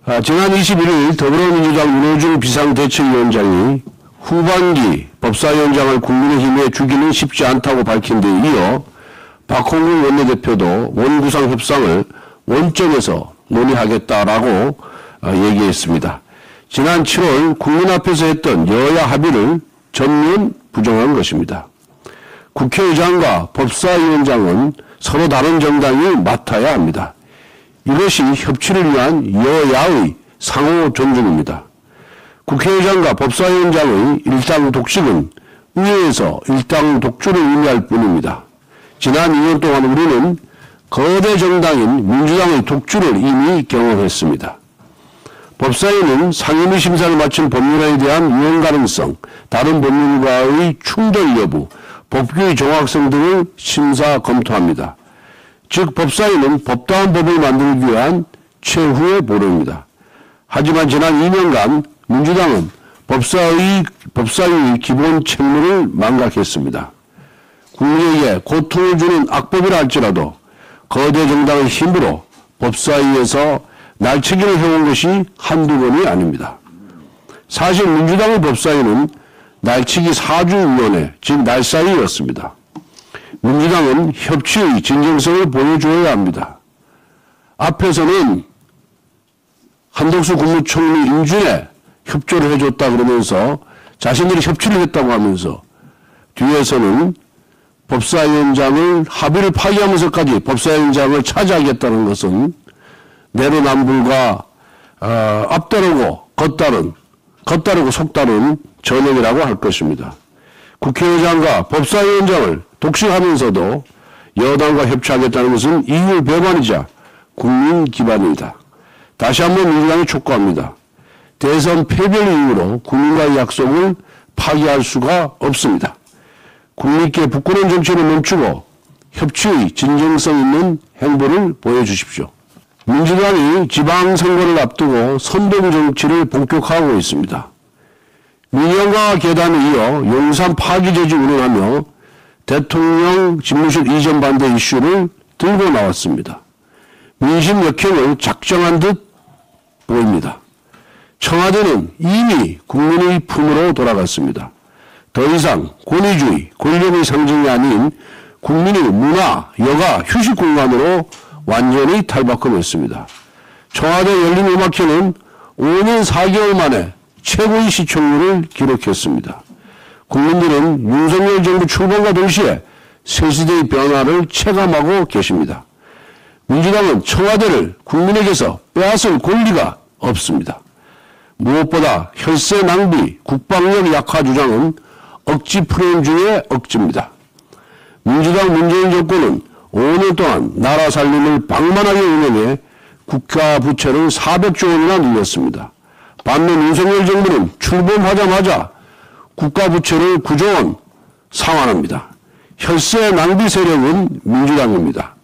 지난 21일 더불어민주당 윤호중 비상대책위원장이 후반기 법사위원장을 국민의힘에 주기는 쉽지 않다고 밝힌 데 이어 박홍근 원내대표도 원구성 협상을 원점에서 논의하겠다라고 얘기했습니다. 지난 7월 국민 앞에서 했던 여야 합의를 전면 부정한 것입니다. 국회의장과 법사위원장은 서로 다른 정당이 맡아야 합니다. 이것이 협치를 위한 여야의 상호 존중입니다. 국회의장과 법사위원장의 일당 독식은 의회에서 일당 독주를 의미할 뿐입니다. 지난 2년 동안 우리는 거대 정당인 민주당의 독주를 이미 경험했습니다. 법사위는 상임위 심사를 마친 법률안에 대한 유행 가능성, 다른 법률과의 충돌 여부, 법규의 정확성 등을 심사 검토합니다. 즉 법사위는 법다운 법을 만들기 위한 최후의 보루입니다. 하지만 지난 2년간 민주당은 법사위의 기본 책무를 망각했습니다. 국민에게 고통을 주는 악법이라 할지라도 거대 정당의 힘으로 법사위에서 날치기를 해온 것이 한두 번이 아닙니다. 사실 민주당의 법사위는 날치기 사주위원회, 즉 날사위였습니다. 민주당은 협치의 진정성을 보여줘야 합니다. 앞에서는 한덕수 국무총리 인준에 협조를 해줬다 그러면서 자신들이 협치를 했다고 하면서 뒤에서는 법사위원장을 합의를 파기하면서까지 법사위원장을 차지하겠다는 것은 내로남불과 앞다르고 겉다르고 속다른 전형이라고 할 것입니다. 국회의장과 법사위원장을 독식하면서도 여당과 협치하겠다는 것은 이율 배반이자 국민 기반입니다. 다시 한번 민주당이 촉구합니다. 대선 패배를 이유로 국민과의 약속을 파기할 수가 없습니다. 국민께 부끄러운 정치를 멈추고 협치의 진정성 있는 행보를 보여주십시오. 민주당이 지방선거를 앞두고 선동 정치를 본격화하고 있습니다. 민영과 계단에 이어 용산 파기저지 운운하며 대통령 집무실 이전 반대 이슈를 들고 나왔습니다. 민심 역행을 작정한 듯 보입니다. 청와대는 이미 국민의 품으로 돌아갔습니다. 더 이상 권위주의, 권력의 상징이 아닌 국민의 문화, 여가, 휴식 공간으로 완전히 탈바꿈했습니다. 청와대 열린음악회는 5년 4개월 만에 최고의 시청률을 기록했습니다. 국민들은 윤석열 정부 출범과 동시에 새 시대의 변화를 체감하고 계십니다. 민주당은 청와대를 국민에게서 빼앗을 권리가 없습니다. 무엇보다 혈세 낭비, 국방력 약화 주장은 억지 프레임 중의 억지입니다. 민주당 문재인 정권은 5년 동안 나라 살림을 방만하게 운영해 국가 부채를 400조 원이나 늘렸습니다. 반면 윤석열 정부는 출범하자마자 국가 부채를 9조 원 상환합니다. 혈세 낭비 세력은 민주당입니다.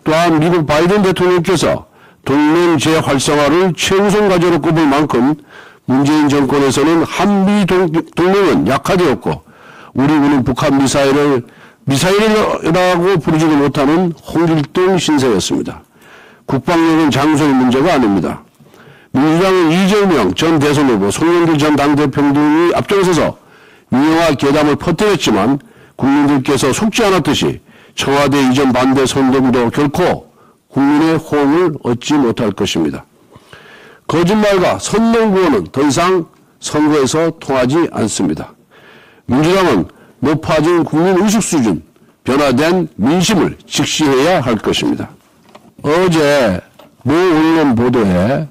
또한 미국 바이든 대통령께서 동맹 재활성화를 최우선 과제로 꼽을 만큼 문재인 정권에서는 한미 동맹은 약화되었고 우리군은 북한 미사일이라고 부르지도 못하는 홍길동 신세였습니다. 국방력은 장소의 문제가 아닙니다. 민주당은 이재명 전 대선 후보, 송영길 전 당대표 등이 앞장서서 민영화 계담을 퍼뜨렸지만 국민들께서 속지 않았듯이 청와대 이전 반대 선동도 결코 국민의 호응을 얻지 못할 것입니다. 거짓말과 선동구호는 더 이상 선거에서 통하지 않습니다. 민주당은 높아진 국민의식 수준, 변화된 민심을 직시해야 할 것입니다. 어제 모 언론 보도에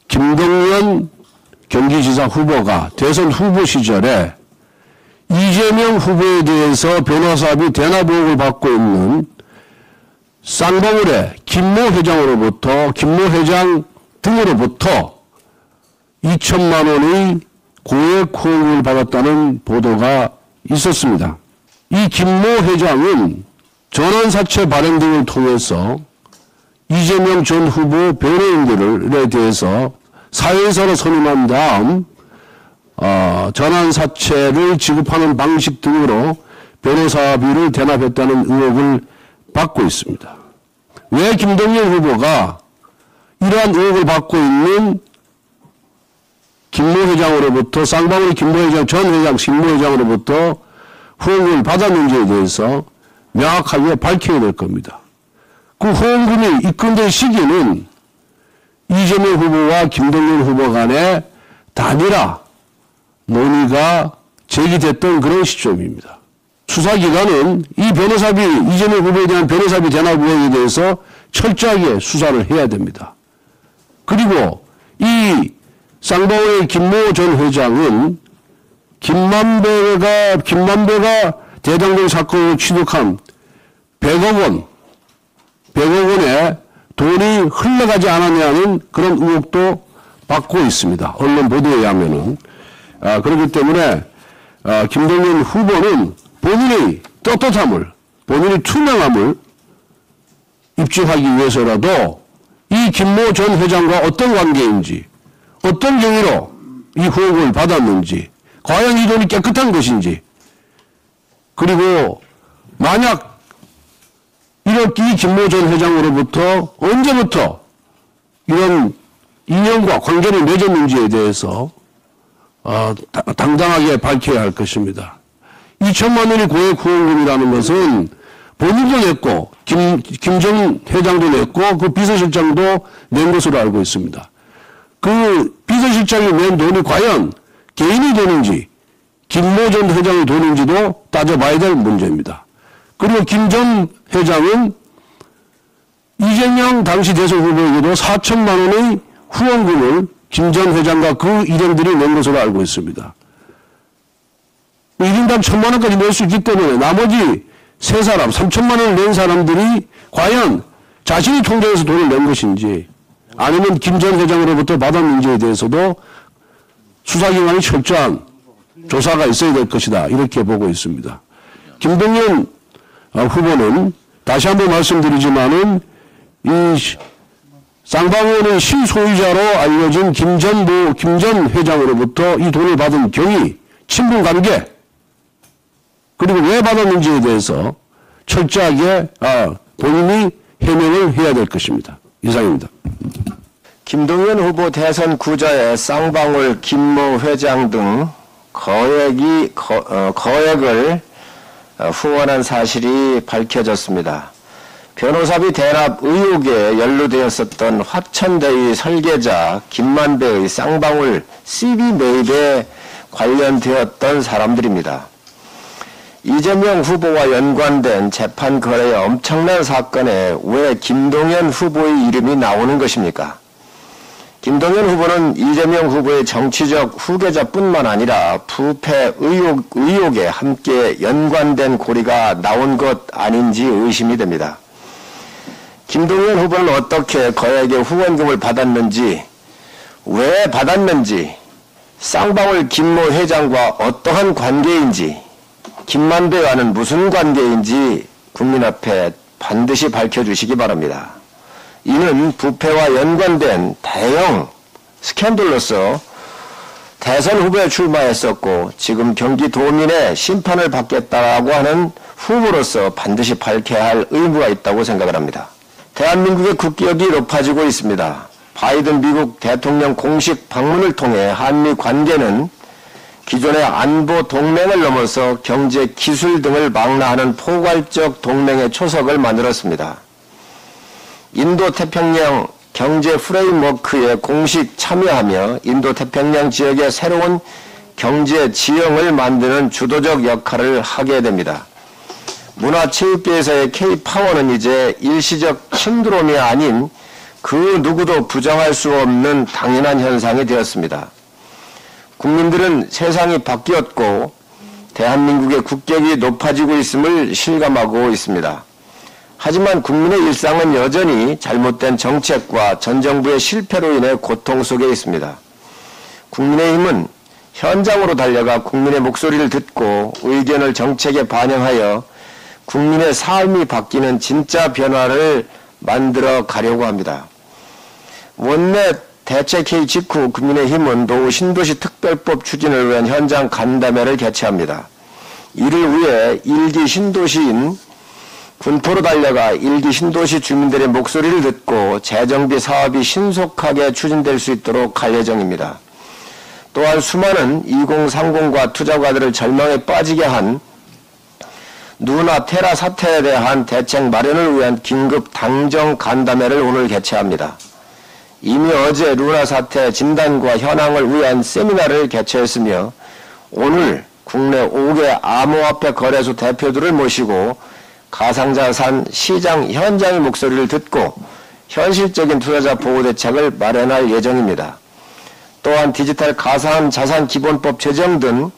김동연 경기지사 후보가 대선 후보 시절에 이재명 후보에 대해서 변호사비 대납 의혹을 받고 있는 쌍방울의 김모 회장 등으로부터 2천만 원의 고액 후원을 받았다는 보도가 있었습니다. 이 김모 회장은 전환사채 발행 등을 통해서 이재명 전 후보 변호인들에 대해서 사회이사로 선임한 다음 전환사채를 지급하는 방식 등으로 변호사비를 대납했다는 의혹을 받고 있습니다. 왜 김동연 후보가 이러한 의혹을 받고 있는 김모 회장으로부터 쌍방울 김모 회장 전 회장 김모 회장으로부터 후원금을 받았는지에 대해서 명확하게 밝혀야 될 겁니다. 그 후원금이 입금된 시기는 이재명 후보와 김동연 후보 간의 단일화 논의가 제기됐던 그런 시점입니다. 수사기관은 이 변호사비, 이재명 후보에 대한 변호사비 대납 의혹에 대해서 철저하게 수사를 해야 됩니다. 그리고 이 쌍방울의 김모 전 회장은 김만배가 대장동 사건을 취득한 100억 원의 돈이 흘러가지 않았냐는 그런 의혹도 받고 있습니다. 언론 보도에 의하면은. 그렇기 때문에 김동연 후보는 본인의 떳떳함을, 본인의 투명함을 입증하기 위해서라도 이 김모 전 회장과 어떤 관계인지, 어떤 경위로 이 후원금을 받았는지, 과연 이 돈이 깨끗한 것인지, 그리고 만약 이 김모 전 회장으로부터 언제부터 이런 인연과 관계를 맺었는지에 대해서 당당하게 밝혀야 할 것입니다. 2천만 원이 고액 후원금이라는 것은 본인도 냈고 김 전 회장도 냈고 그 비서실장도 낸 것으로 알고 있습니다. 그 비서실장이 낸 돈이 과연 개인의 돈인지 김모 전 회장의 돈인지도 따져봐야 될 문제입니다. 그리고 김 전 회장은 이재명 당시 대선 후보에게도 4천만 원의 후원금을 김 전 회장과 그 일행들이 낸 것으로 알고 있습니다. 1인당 1,000만 원까지 낼 수 있기 때문에 나머지 세 사람, 3천만 원을 낸 사람들이 과연 자신이 통장에서 돈을 낸 것인지 아니면 김 전 회장으로부터 받았는지에 대해서도 수사기관이 철저한 조사가 있어야 될 것이다. 이렇게 보고 있습니다. 김동연 후보는 다시 한번 말씀드리지만은 이 쌍방울의 실소유자로 알려진 김 전 회장으로부터 이 돈을 받은 경위, 친분관계, 그리고 왜 받았는지에 대해서 철저하게 본인이 해명을 해야 될 것입니다. 이상입니다. 김동연 후보 대선 구좌에 쌍방울 김모 회장 등 거액을 후원한 사실이 밝혀졌습니다. 변호사비 대납 의혹에 연루되었었던 화천대유 설계자 김만배의 쌍방울 CV 매입에 관련되었던 사람들입니다. 이재명 후보와 연관된 재판 거래의 엄청난 사건에 왜 김동연 후보의 이름이 나오는 것입니까? 김동연 후보는 이재명 후보의 정치적 후계자뿐만 아니라 부패 의혹에 함께 연관된 고리가 나온 것 아닌지 의심이 됩니다. 김동연 후보는 어떻게 거액의 후원금을 받았는지, 왜 받았는지, 쌍방울 김모 회장과 어떠한 관계인지, 김만배와는 무슨 관계인지 국민 앞에 반드시 밝혀주시기 바랍니다. 이는 부패와 연관된 대형 스캔들로서 대선 후보에 출마했었고 지금 경기도민의 심판을 받겠다라고 하는 후보로서 반드시 밝혀야 할 의무가 있다고 생각을 합니다. 대한민국의 국격이 높아지고 있습니다. 바이든 미국 대통령 공식 방문을 통해 한미 관계는 기존의 안보 동맹을 넘어서 경제, 기술 등을 망라하는 포괄적 동맹의 초석을 만들었습니다. 인도태평양 경제 프레임워크에 공식 참여하며 인도태평양 지역의 새로운 경제 지형을 만드는 주도적 역할을 하게 됩니다. 문화체육계에서의 K-파워는 이제 일시적 신드롬이 아닌 그 누구도 부정할 수 없는 당연한 현상이 되었습니다. 국민들은 세상이 바뀌었고 대한민국의 국격이 높아지고 있음을 실감하고 있습니다. 하지만 국민의 일상은 여전히 잘못된 정책과 전 정부의 실패로 인해 고통 속에 있습니다. 국민의힘은 현장으로 달려가 국민의 목소리를 듣고 의견을 정책에 반영하여 국민의 삶이 바뀌는 진짜 변화를 만들어 가려고 합니다. 원내 대책회의 직후 국민의힘은 노후 신도시 특별법 추진을 위한 현장 간담회를 개최합니다. 이를 위해 1기 신도시인 군포로 달려가 일기 신도시 주민들의 목소리를 듣고 재정비 사업이 신속하게 추진될 수 있도록 할 예정입니다. 또한 수많은 2030과 투자가들을 절망에 빠지게 한 누나 테라 사태에 대한 대책 마련을 위한 긴급 당정 간담회를 오늘 개최합니다. 이미 어제 루나 사태 진단과 현황을 위한 세미나를 개최했으며 오늘 국내 5개 암호화폐 거래소 대표들을 모시고 가상자산 시장 현장의 목소리를 듣고 현실적인 투자자 보호 대책을 마련할 예정입니다. 또한 디지털 가상자산 기본법 제정 등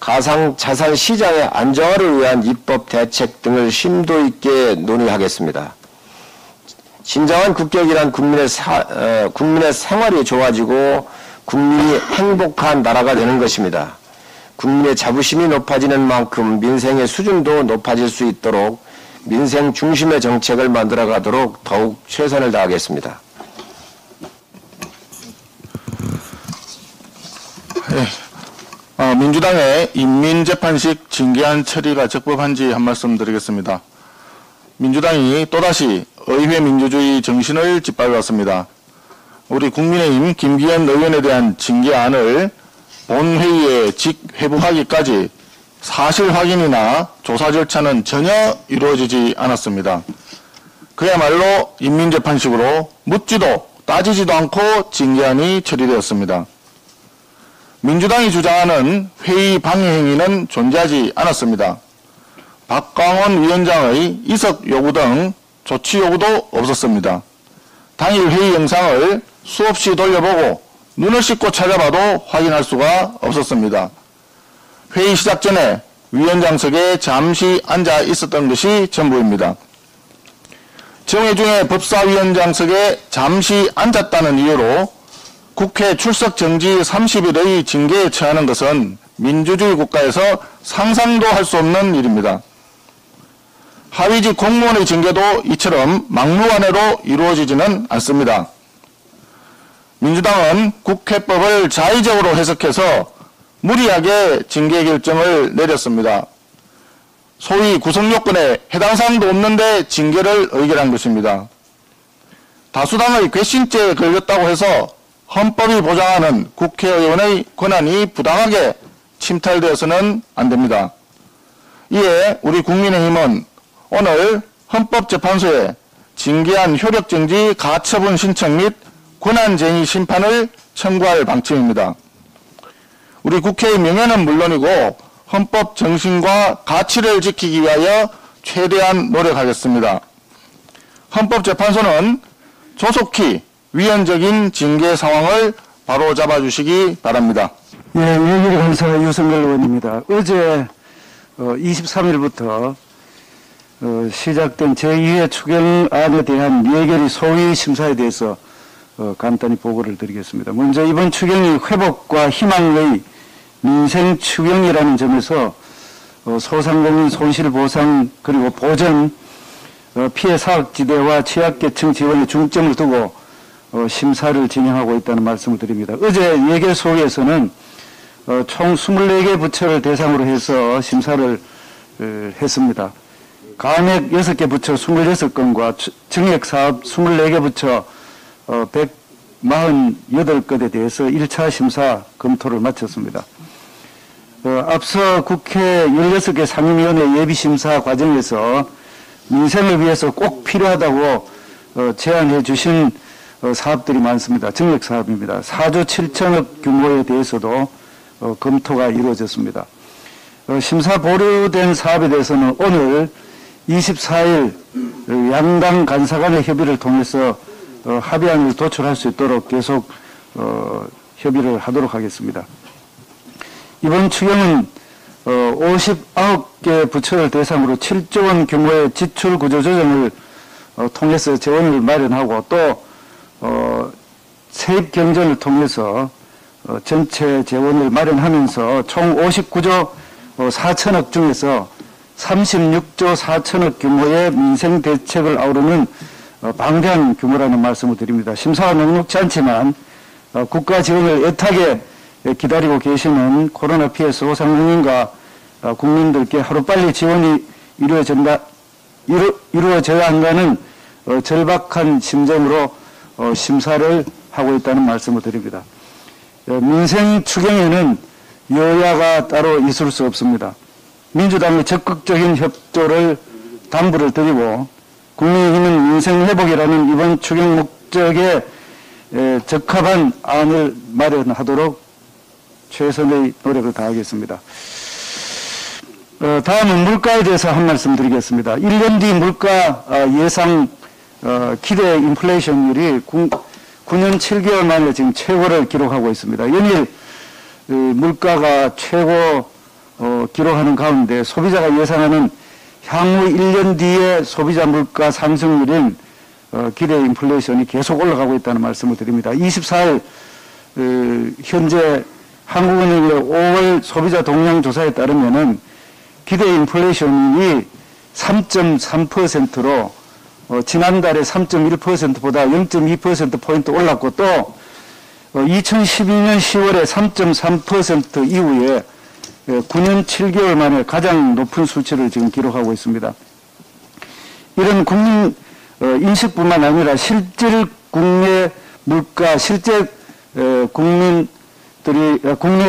가상자산 시장의 안정화를 위한 입법 대책 등을 심도 있게 논의하겠습니다. 진정한 국격이란 국민의 생활이 좋아지고 국민이 행복한 나라가 되는 것입니다. 국민의 자부심이 높아지는 만큼 민생의 수준도 높아질 수 있도록 민생 중심의 정책을 만들어가도록 더욱 최선을 다하겠습니다. 민주당의 인민재판식 징계안 처리가 적법한지 한 말씀 드리겠습니다. 민주당이 또다시 의회 민주주의 정신을 짓밟았습니다. 우리 국민의힘 김기현 의원에 대한 징계안을 본회의에 직회부하기까지 사실 확인이나 조사 절차는 전혀 이루어지지 않았습니다. 그야말로 인민재판식으로 묻지도 따지지도 않고 징계안이 처리되었습니다. 민주당이 주장하는 회의 방해 행위는 존재하지 않았습니다. 박광원 위원장의 이석 요구 등 조치 요구도 없었습니다. 당일 회의 영상을 수없이 돌려보고 눈을 씻고 찾아봐도 확인할 수가 없었습니다. 회의 시작 전에 위원장석에 잠시 앉아 있었던 것이 전부입니다. 정회 중에 법사위원장석에 잠시 앉았다는 이유로 국회 출석 정지 30일의 징계에 처하는 것은 민주주의 국가에서 상상도 할 수 없는 일입니다. 하위직 공무원의 징계도 이처럼 막무가내로 이루어지지는 않습니다. 민주당은 국회법을 자의적으로 해석해서 무리하게 징계 결정을 내렸습니다. 소위 구성요건에 해당 사항도 없는데 징계를 의결한 것입니다. 다수당의 괘씸죄에 걸렸다고 해서 헌법이 보장하는 국회의원의 권한이 부당하게 침탈되어서는 안 됩니다. 이에 우리 국민의힘은 오늘 헌법재판소에 징계안 효력정지 가처분 신청 및 권한쟁의 심판을 청구할 방침입니다. 우리 국회의 명예는 물론이고 헌법 정신과 가치를 지키기 위하여 최대한 노력하겠습니다. 헌법재판소는 조속히 위헌적인 징계 상황을 바로잡아 주시기 바랍니다. 예, 예결위 간사 유성걸 의원입니다. 어제 23일부터 시작된 제2회 추경안에 대한 예결위 소위 심사에 대해서 간단히 보고를 드리겠습니다. 먼저 이번 추경이 회복과 희망의 민생 추경이라는 점에서 소상공인 손실보상 그리고 보전, 피해 사각지대와 취약계층 지원에 중점을 두고 심사를 진행하고 있다는 말씀을 드립니다. 어제 예결소에서는 총 24개 부처를 대상으로 해서 심사를 했습니다. 감액 6개 부처 26건과 증액사업 24개 부처 148건에 대해서 1차 심사 검토를 마쳤습니다. 앞서 국회 16개 상임위원회 예비심사 과정에서 민생을 위해서 꼭 필요하다고 제안해 주신 사업들이 많습니다. 증액사업입니다. 4조 7천억 규모에 대해서도 검토가 이루어졌습니다. 심사 보류된 사업에 대해서는 오늘 24일 양당 간사 간의 협의를 통해서 합의안을 도출할 수 있도록 계속 협의를 하도록 하겠습니다. 이번 추경은 59개 부처를 대상으로 7조 원 규모의 지출 구조 조정을 통해서 재원을 마련하고 또 세입 경전을 통해서 전체 재원을 마련하면서 총 59조 4천억 중에서 36조 4천억 규모의 민생 대책을 아우르는 방대한 규모라는 말씀을 드립니다. 심사가 넉넉지 않지만 국가 지원을 애타게 기다리고 계시는 코로나 피해 소상공인과 국민들께 하루빨리 지원이 이루어진다 이루어져야 한다는 절박한 심정으로 심사를 하고 있다는 말씀을 드립니다. 민생 추경에는 여야가 따로 있을 수 없습니다. 민주당의 적극적인 협조를 당부를 드리고 국민의힘은 민생 회복이라는 이번 추경 목적에 적합한 안을 마련하도록 최선의 노력을 다하겠습니다. 다음은 물가에 대해서 한 말씀 드리겠습니다. 1년 뒤 물가 예상 기대 인플레이션율이 9년 7개월 만에 지금 최고를 기록하고 있습니다. 연일 물가가 최고 기록하는 가운데 소비자가 예상하는 향후 1년 뒤의 소비자 물가 상승률인 기대 인플레이션이 계속 올라가고 있다는 말씀을 드립니다. 24일 현재 한국은행의 5월 소비자 동향 조사에 따르면은 기대 인플레이션이 3.3%로 지난달에 3.1%보다 0.2%포인트 올랐고 또 2012년 10월에 3.3% 이후에 9년 7개월 만에 가장 높은 수치를 지금 기록하고 있습니다. 이런 국민 인식뿐만 아니라 실질 국내 물가, 실제 국내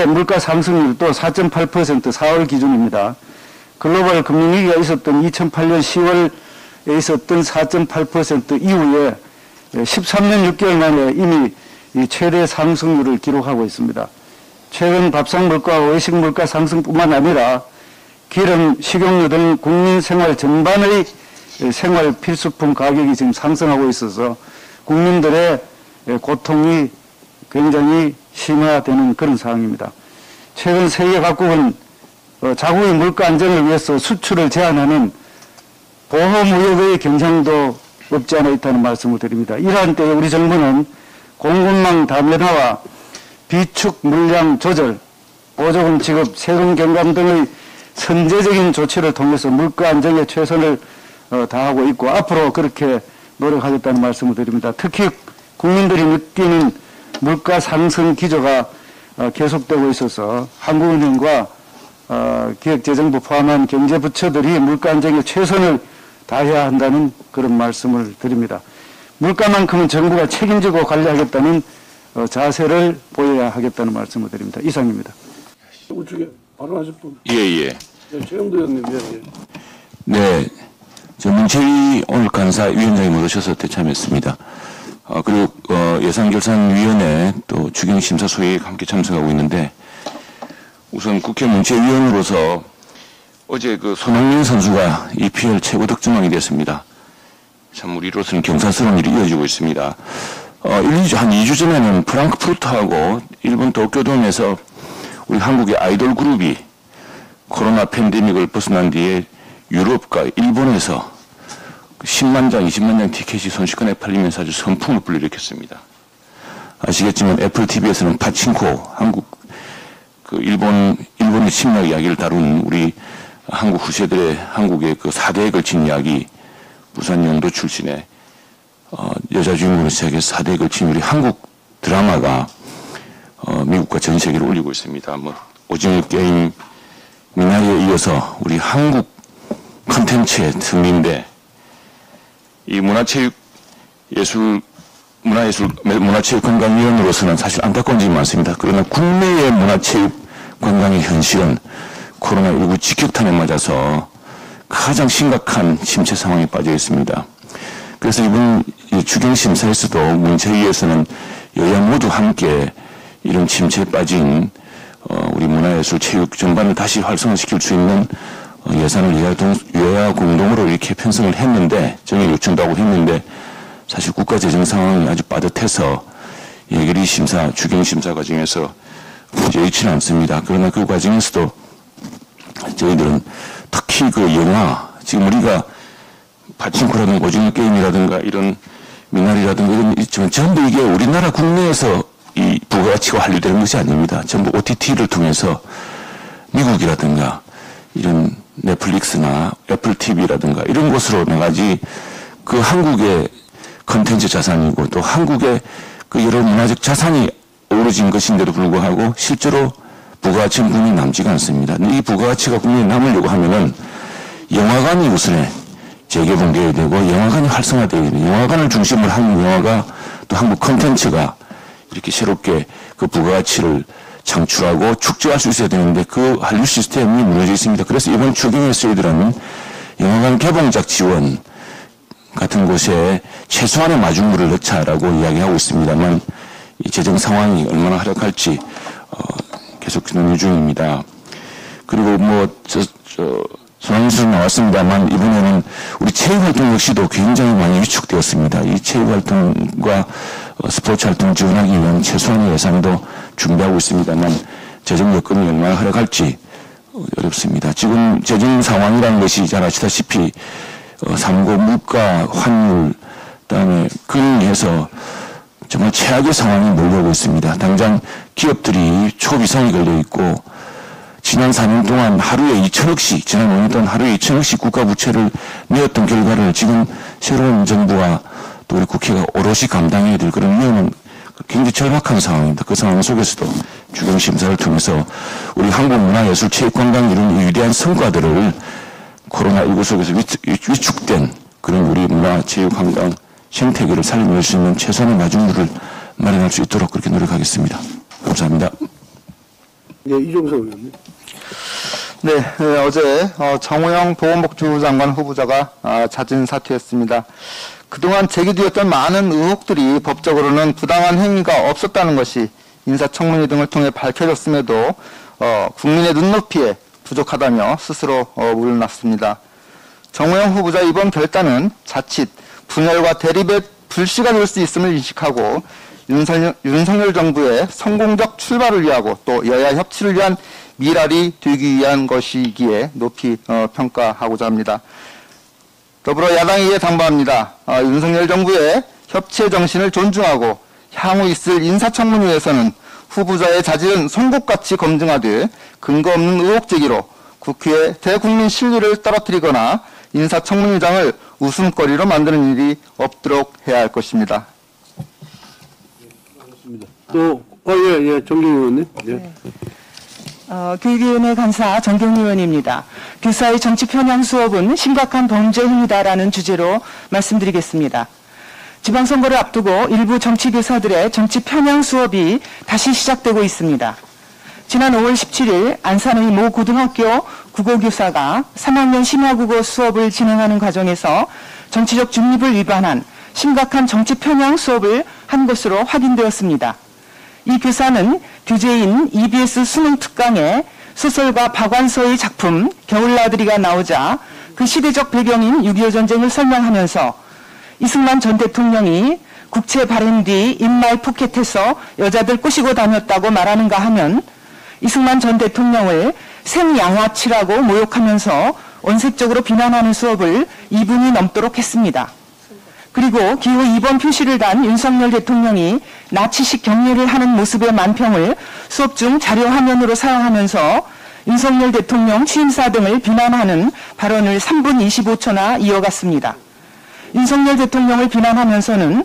물가 상승률도 4.8% 4월 기준입니다. 글로벌 금융위기가 있었던 2008년 10월에 있었던 4.8% 이후에 13년 6개월 만에 이미 최대 상승률을 기록하고 있습니다. 최근 밥상 물가와 외식 물가 상승뿐만 아니라 기름, 식용유 등 국민 생활 전반의 생활 필수품 가격이 지금 상승하고 있어서 국민들의 고통이 굉장히 심화되는 그런 상황입니다. 최근 세계 각국은 자국의 물가 안정을 위해서 수출을 제한하는 보호무역의 경향도 없지 않아 있다는 말씀을 드립니다. 이러한 때에 우리 정부는 공급망 다변화와 비축 물량 조절, 보조금 지급, 세금 경감 등의 선제적인 조치를 통해서 물가 안정에 최선을 다하고 있고 앞으로 그렇게 노력하겠다는 말씀을 드립니다. 특히 국민들이 느끼는 물가 상승 기조가 계속되고 있어서 한국은행과 기획재정부 포함한 경제부처들이 물가 안정에 최선을 다해야 한다는 그런 말씀을 드립니다. 물가만큼은 정부가 책임지고 관리하겠다는 자세를 보여야 하겠다는 말씀을 드립니다. 이상입니다. 우측에 바로 하실 분. 예. 네, 최영도 의원님. 예. 네. 저 문체위 오늘 간사위원장이 못 오셔서 대참했습니다. 그리고 예산결산위원회 또 추경심사소위에 함께 참석하고 있는데 우선 국회 문체위원으로서 어제 그 손흥민 선수가 EPL 최고 득점왕이 됐습니다. 참 우리로서는 경사스러운 일이 이어지고 있습니다. 한 2주 전에는 프랑크푸르트하고 일본 도쿄돔에서 우리 한국의 아이돌 그룹이 코로나 팬데믹을 벗어난 뒤에 유럽과 일본에서 10만 장, 20만 장 티켓이 순식간에 팔리면서 아주 선풍을 불러일으켰습니다. 아시겠지만 애플 TV에서는 파친코, 일본의 침략 이야기를 다룬 우리 한국 후세들의 한국의 그 4대에 걸친 이야기, 부산 영도 출신의 여자 주인공을 시작해서 4대에 걸친 우리 한국 드라마가 미국과 전 세계를 올리고 있습니다. 오징어 게임, 미나리에 이어서 우리 한국 콘텐츠의 승리인데 이 문화체육관광위원으로서는 사실 안타까운 점이 많습니다. 그러나 국내의 문화체육 관광의 현실은 코로나19 직격탄에 맞아서 가장 심각한 침체 상황에 빠져 있습니다. 그래서 이번 추경심사에서도 문체위에서는 여야 모두 함께 이런 침체에 빠진 우리 문화예술 체육 전반을 다시 활성화시킬 수 있는 예산을 여야 공동으로 이렇게 편성을 했는데 정액 요청도 하고 했는데 사실 국가 재정 상황이 아주 빠듯해서 예결위 심사, 추경심사 과정에서 여의치는 않습니다. 그러나 그 과정에서도 저희들은 특히 그 영화, 지금 우리가 파친코라든가 오징어 게임이라든가 이런 미나리라든가 이런 있지만 전부 이게 우리나라 국내에서 이 부가가치가 환류되는 것이 아닙니다. 전부 OTT를 통해서 미국이라든가 이런 넷플릭스나 애플 TV라든가 이런 곳으로 나가지 그 한국의 컨텐츠 자산이고 또 한국의 그 여러 문화적 자산이 어우러진 것인데도 불구하고 실제로 부가가치는 국내에 남지가 않습니다. 이 부가가치가 국내에 남으려고 하면은 영화관이 우선에 재개봉되어야 되고 영화관이 활성화되어야 되고 영화관을 중심으로 한국 영화가 또 한국 콘텐츠가 이렇게 새롭게 그 부가가치를 창출하고 축적할 수 있어야 되는데 그 한류 시스템이 무너져 있습니다. 그래서 이번 추경의 저희들은 영화관 개봉작 지원 같은 곳에 최소한의 마중물을 넣자라고 이야기하고 있습니다만 이 재정 상황이 얼마나 활약할지 계속 논의 중입니다. 그리고 전환수는 나왔습니다만 이번에는 우리 체육활동 역시도 굉장히 많이 위축되었습니다. 이 체육활동과 스포츠 활동 지원하기 위한 최소한의 예산도 준비하고 있습니다만 재정 여건이 얼마나 활약할지 어렵습니다. 지금 재정 상황이라는 것이 잘 아시다시피 삼고 물가, 환율, 그다음에 금리에서 정말 최악의 상황이 몰려오고 있습니다. 당장 기업들이 초비상이 걸려 있고 지난 4년 동안 하루에 2천억씩, 지난 5년 동안 하루에 2천억씩 국가 부채를 내었던 결과를 지금 새로운 정부와 또 우리 국회가 오롯이 감당해야 될 그런 위험은 굉장히 절박한 상황입니다. 그 상황 속에서도 추경 심사를 통해서 우리 한국 문화예술 체육관광 이런 위대한 성과들을 코로나19 속에서 위축된 그런 우리 문화 체육관광 생태계를 살려낼 수 있는 최소한의 마중물을 마련할 수 있도록 그렇게 노력하겠습니다. 감사합니다. 네, 이종석 의원님. 네, 어제 정호영 보건복지부 장관 후보자가 자진 사퇴했습니다. 그동안 제기되었던 많은 의혹들이 법적으로는 부당한 행위가 없었다는 것이 인사청문회 등을 통해 밝혀졌음에도 국민의 눈높이에 부족하다며 스스로 물러났습니다. 정호영 후보자 이번 결단은 자칫 분열과 대립의 불씨가 될 수 있음을 인식하고 윤석열 정부의 성공적 출발을 위하고 또 여야 협치를 위한 미랄이 되기 위한 것이기에 높이 평가하고자 합니다. 더불어 야당에게 당부합니다. 윤석열 정부의 협치의 정신을 존중하고 향후 있을 인사청문회에서는 후보자의 자질은 송곳같이 검증하되 근거 없는 의혹 제기로 국회의 대국민 신뢰를 떨어뜨리거나 인사청문회장을 웃음거리로 만드는 일이 없도록 해야 할 것입니다. 또, 정경 의원님. 예. 교육위원회 간사 정경미 의원입니다. 교사의 정치 편향 수업은 심각한 범죄 행위다라는 주제로 말씀드리겠습니다. 지방선거를 앞두고 일부 정치교사들의 정치 편향 수업이 다시 시작되고 있습니다. 지난 5월 17일 안산의 모 고등학교 국어교사가 3학년 심화국어 수업을 진행하는 과정에서 정치적 중립을 위반한 심각한 정치 편향 수업을 한 것으로 확인되었습니다. 이 교사는 교재인 EBS 수능 특강에 소설가 박완서의 작품 겨울나들이가 나오자 그 시대적 배경인 6.25 전쟁을 설명하면서 이승만 전 대통령이 국채 발행 뒤 인마이 포켓에서 여자들 꼬시고 다녔다고 말하는가 하면 이승만 전 대통령을 생양아치라고 모욕하면서 원색적으로 비난하는 수업을 2분이 넘도록 했습니다. 그리고 기호 2번 표시를 단 윤석열 대통령이 나치식 경례를 하는 모습의 만평을 수업 중 자료 화면으로 사용하면서 윤석열 대통령 취임사 등을 비난하는 발언을 3분 25초나 이어갔습니다. 윤석열 대통령을 비난하면서는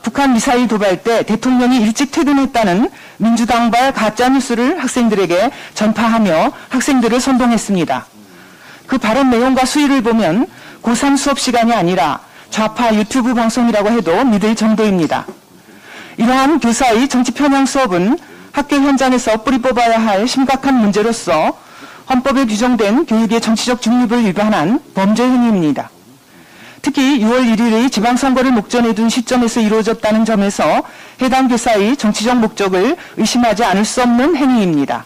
북한 미사일 도발 때 대통령이 일찍 퇴근했다는 민주당발 가짜뉴스를 학생들에게 전파하며 학생들을 선동했습니다. 그 발언 내용과 수위를 보면 고3 수업 시간이 아니라 좌파 유튜브 방송이라고 해도 믿을 정도입니다. 이러한 교사의 정치 편향 수업은 학교 현장에서 뿌리 뽑아야 할 심각한 문제로서 헌법에 규정된 교육의 정치적 중립을 위반한 범죄 행위입니다. 특히 6월 1일의 지방선거를 목전에 둔 시점에서 이루어졌다는 점에서 해당 교사의 정치적 목적을 의심하지 않을 수 없는 행위입니다.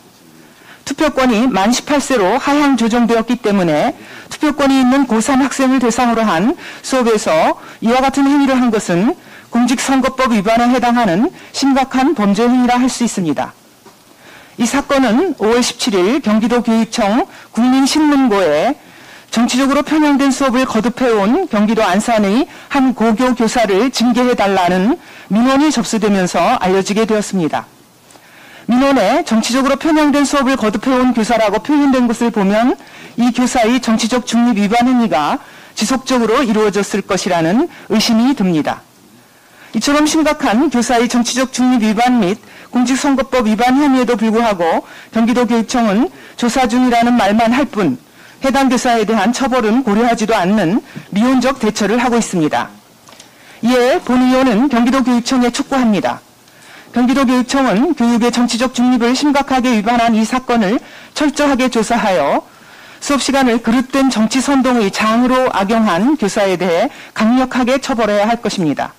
투표권이 만 18세로 하향 조정되었기 때문에 투표권이 있는 고3 학생을 대상으로 한 수업에서 이와 같은 행위를 한 것은 공직선거법 위반에 해당하는 심각한 범죄 행위라 할 수 있습니다. 이 사건은 5월 17일 경기도 교육청 국민신문고에 정치적으로 편향된 수업을 거듭해온 경기도 안산의 한 고교 교사를 징계해달라는 민원이 접수되면서 알려지게 되었습니다. 민원에 정치적으로 편향된 수업을 거듭해온 교사라고 표현된 것을 보면 이 교사의 정치적 중립 위반 행위가 지속적으로 이루어졌을 것이라는 의심이 듭니다. 이처럼 심각한 교사의 정치적 중립 위반 및 공직선거법 위반 혐의에도 불구하고 경기도교육청은 조사 중이라는 말만 할 뿐 해당 교사에 대한 처벌은 고려하지도 않는 미온적 대처를 하고 있습니다. 이에 본 의원은 경기도교육청에 촉구합니다. 경기도교육청은 교육의 정치적 중립을 심각하게 위반한 이 사건을 철저하게 조사하여 수업 시간을 그릇된 정치 선동의 장으로 악용한 교사에 대해 강력하게 처벌해야 할 것입니다.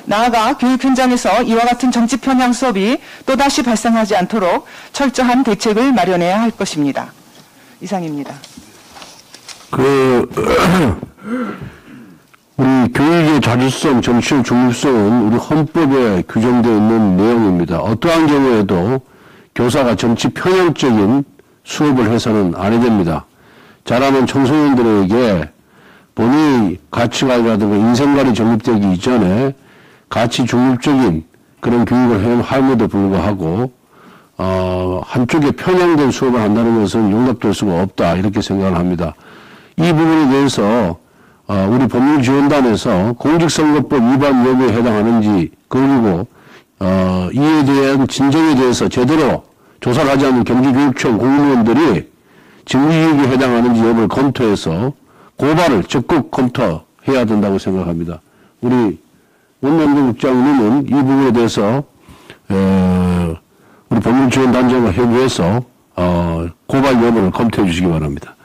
나아가 교육 현장에서 이와 같은 정치 편향 수업이 또다시 발생하지 않도록 철저한 대책을 마련해야 할 것입니다. 이상입니다. 우리 교육의 자주성, 정치적 중립성은 우리 헌법에 규정되어 있는 내용입니다. 어떠한 경우에도 교사가 정치 편향적인 수업을 해서는 안 됩니다. 자라는 청소년들에게 본인의 가치관이라든가 인생관이 정립되기 이전에 가치 중립적인 그런 교육을 함에도 불구하고 한쪽에 편향된 수업을 한다는 것은 용납될 수가 없다 이렇게 생각을 합니다. 이 부분에 대해서 우리 법률지원단에서 공직선거법 위반 여부에 해당하는지 그리고 이에 대한 진정에 대해서 제대로 조사를 하지 않는 경기교육청 공무원들이 직무유익에 해당하는지 여부를 검토해서 고발을 적극 검토해야 된다고 생각합니다. 우리 원남동 국장님은 이 부분에 대해서 우리 법률지원단장과 협의해서 고발 여부를 검토해 주시기 바랍니다.